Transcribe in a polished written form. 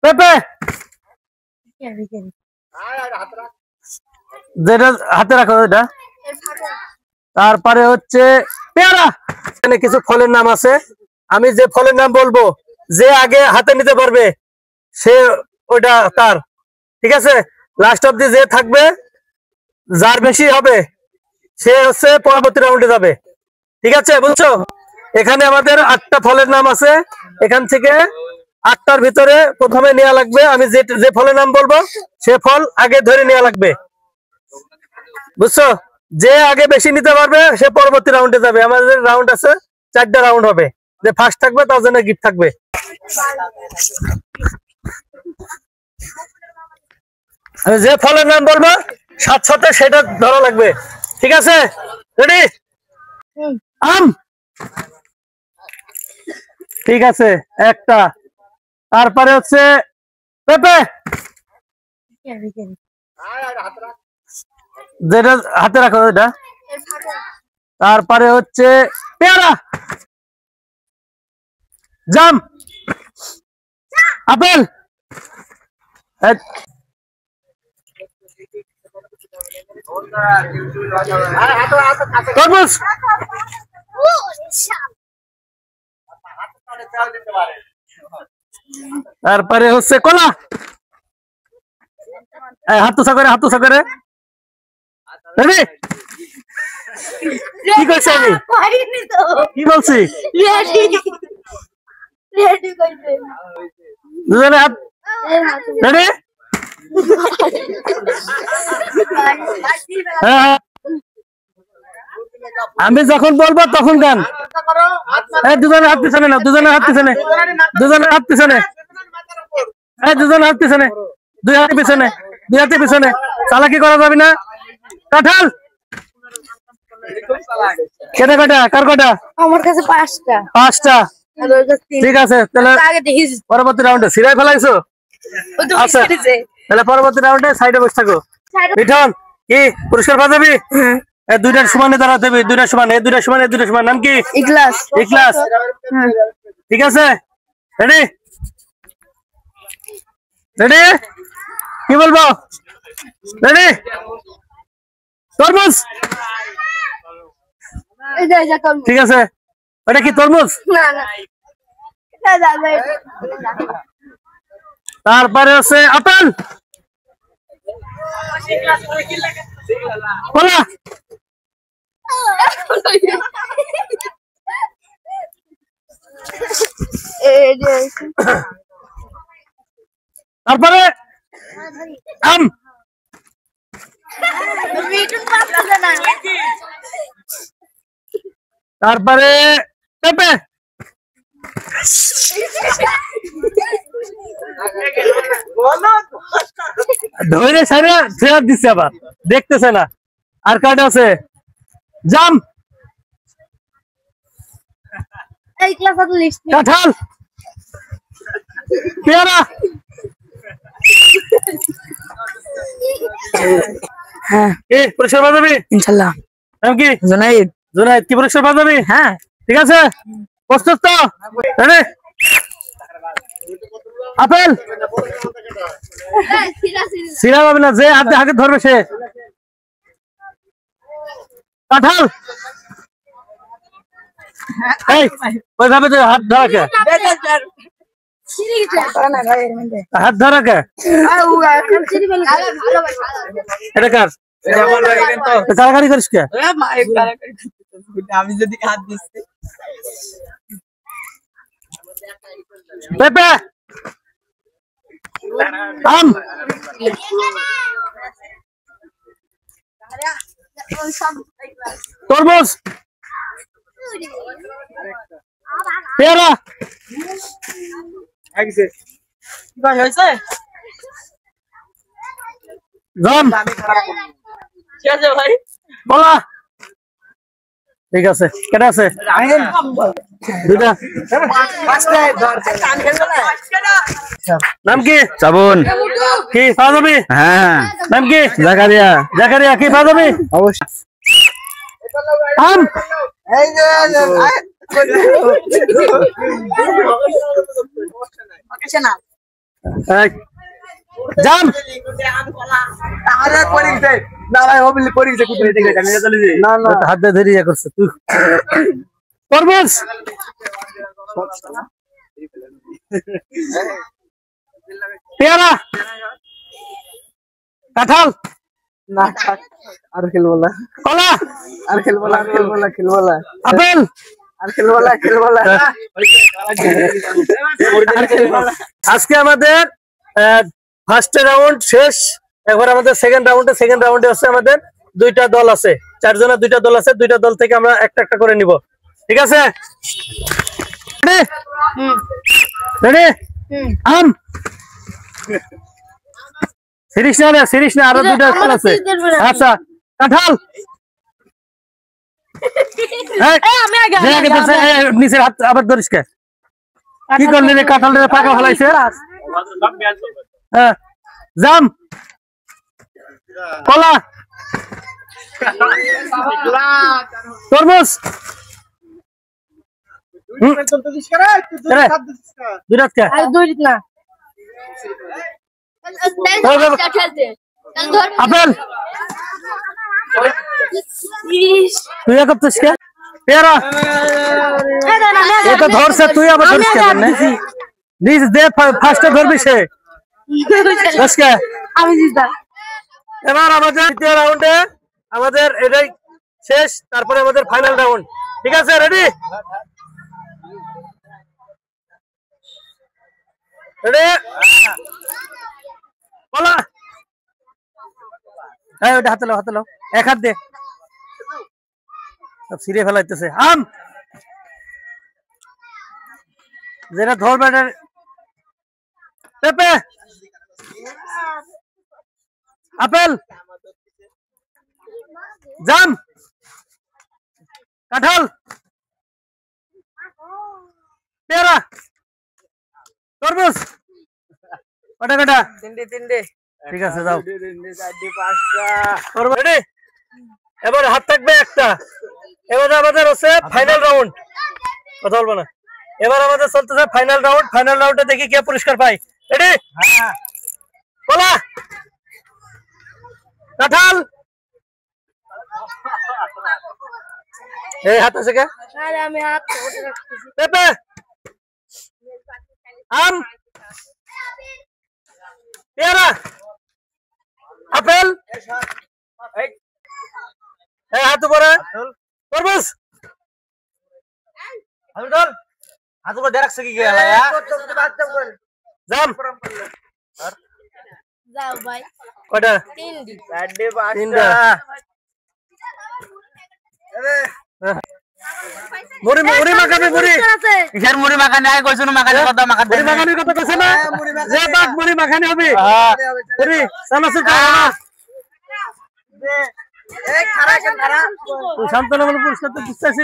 পেঁপে যেটা হাতে রাখো এটা। তারপরে হচ্ছে পেয়ারা। এখানে কিছু ফলের নাম আছে, আমি যে ফলের নাম বলবো যে আগে হাতে নিতে পারবে সে ওটা তার, ঠিক আছে? লাস্ট অব্দি যে থাকবে যার বেশি হবে সে হচ্ছে পরবর্তী রাউন্ডে যাবে, ঠিক আছে? বুঝছো? এখানে আমাদের 8টা ফলের নাম আছে, এখান থেকে 8টার ভিতরে প্রথমে নেওয়া লাগবে। আমি যে ফলের নাম বলবো সে ফল আগে ধরে নেওয়া লাগবে, বুঝছো? যে আগে বেশি নিতে পারবে সে পরবর্তী রাউন্ডে যাবে। আমাদের রাউন্ড আছে 4টা রাউন্ড হবে, যে ফার্স্ট থাকবে তার জন্য গিফট থাকবে। আমি যে ফলের নাম বলবো সাথে সাথে সেটা ধরা লাগবে, ঠিক আছে? রেডি? আম। ঠিক আছে, একটা। তারপরে হচ্ছে পেঁপে, যেটা হাতে রাখো এটা। তারপরে হচ্ছে পেয়ারা, জাম, আপেল, তরমুজ, তারপরে হচ্ছে কলা। হাত তুষা করে, হাত তুষা করে। রেডি? কি করছি আমি? কি বলছি? দুজনে হাত রেডি? হ্যাঁ, আমি যখন বলবো তখন গান। দুজনে হাত পিছনে না, দুজনে হাত পিছনে, দুজনে হাত পিছনে, দুজনে হাত পিছনে, 2 হাতে পিছনে, 2 হাতে পিছনে। চালাকি করা যাবে না। কাঁঠাল কেটে কটা? কার কটা? আমার কাছে 5টা। 5টা, ঠিক আছে। তাহলে পরবর্তী রাউন্ডে সিরাই ফেলাইছো? আচ্ছা, তাহলে পরবর্তী রাউন্ডে সাইডে বসে থাকো। মিঠন, কি পুরস্কার পাবি? 2টার সমানে দাঁড়াতে হবে, 2টার সমানে, 2টার সমানে, 2টার সমান। নাম কি? ইখলাস। ইখলাস, ঠিক আছে। রেডি? রেডি? কি বলবো? রেডি? তরমুজ, ঠিক আছে। ওটা কি তরমুজ? তারপরে আছে আপেল, কলা, তারপরে আম, তারপরে পেঁপে, ধরে সারা ফেরত দিচ্ছে, আবার দেখতেছে না। আর কার্ড আছে জাম, কাঁঠাল, পেয়ারা, হ্যাঁ। পুরস্কার পাবি ইনশাল্লাহ। নাম কি? জুনাইদ। জুনাইদ, কি পুরস্কার পাবি? হ্যাঁ, ঠিক আছে। প্রস্তুত তো? রেডি? আপেল, সিরা পাবি না, যে হাতে হাতে ধরবে সে। কাঁঠাল, এই ওইভাবে তো হাত ধরাকে, হাত ধরাকে। এটা কার? কারাকারি করিস কে? আমি যদি হাত দিচ্ছি। পেঁপে, আম, তরমুজ, পেয়ারা, জাম, কলা, ঠিক আছে। কেটে আছে 2টা। নাম কি? শ্রাবণ। কি পাওয়া যাবে? হ্যাঁ। নাম কি? জাকারিয়া। জাকারিয়া, কি পাওয়া যাবে? অবশ্যই আম, জাম হাত দিয়ে ধরে ইয়ে করছে তুই তরমুজ পেয়ারা কাঁঠাল না আর খেলবো না কলা আর খেলবো না আপেল আর খেলবো না আজকে আমাদের ফার্স্ট রাউন্ড শেষ। এবার আমাদের সেকেন্ড রাউন্ডে হচ্ছে আমাদের দুইটা দল আছে, চারজনের দুইটা দল আছে, দুইটা দল থেকে আমরা একটা একটা করে নিব। ঠিক আছে, রেডি? আম সিরিজ না আরো দুইটা দল আছে। আচ্ছা কাঁঠাল নিচের হাত আবার ধরিস কে? কি করলি রে? কাঁঠাল পাকা ফেলাইছে। হ্যাঁ জাম কলা তরমুজ আপেল তুই করছিস কে? পেয়ারা এটা ধরছে তুই আবার ধরিস কে? নিজ দে ফার্স্টে ধরবি সে। এবার আমাদের দ্বিতীয় রাউন্ডে আমাদের এটাই শেষ, তারপরে আমাদের ফাইনাল রাউন্ড। ঠিক আছে, রেডি? রেডি বলা। হ্যাঁ ওটা হাতে লাও এক হাত দে, সব ছিঁড়ে ফেলাইতেছে। আম যেটা ধরবে পেঁপে আপেল জাম কাঁঠাল পেয়ারা তরমুজ কটা তিনটে ঠিক আছে যাও। রেডি? এবার হাত থাকবে একটা। এবার আমাদের হচ্ছে ফাইনাল রাউন্ড, কথা বলবো না। এবার আমাদের চলতেছে ফাইনাল রাউন্ডে দেখি কে পুরস্কার পাই। রেডি? কলা কাঁঠাল এই হাত আছে কে? পেঁপে আম পেয়ারা আপেল হাত উপরে তরমুজ হাত উপর দিয়ে রাখছে কি জাম যাও ভাই কটা? তিনটা। মুড়ি মাখাবি মুড়ি কিসের মুড়ি মাখানি আগে কইছো না মাখানি কথা মাখাতে মুড়ি মাখানির কথা কইছে না? যে বাক মুড়ি মাখানি হবে। মুড়ি চানাচুর তুই শান্তনা বলে পুরস্কার তো দিচ্ছিস।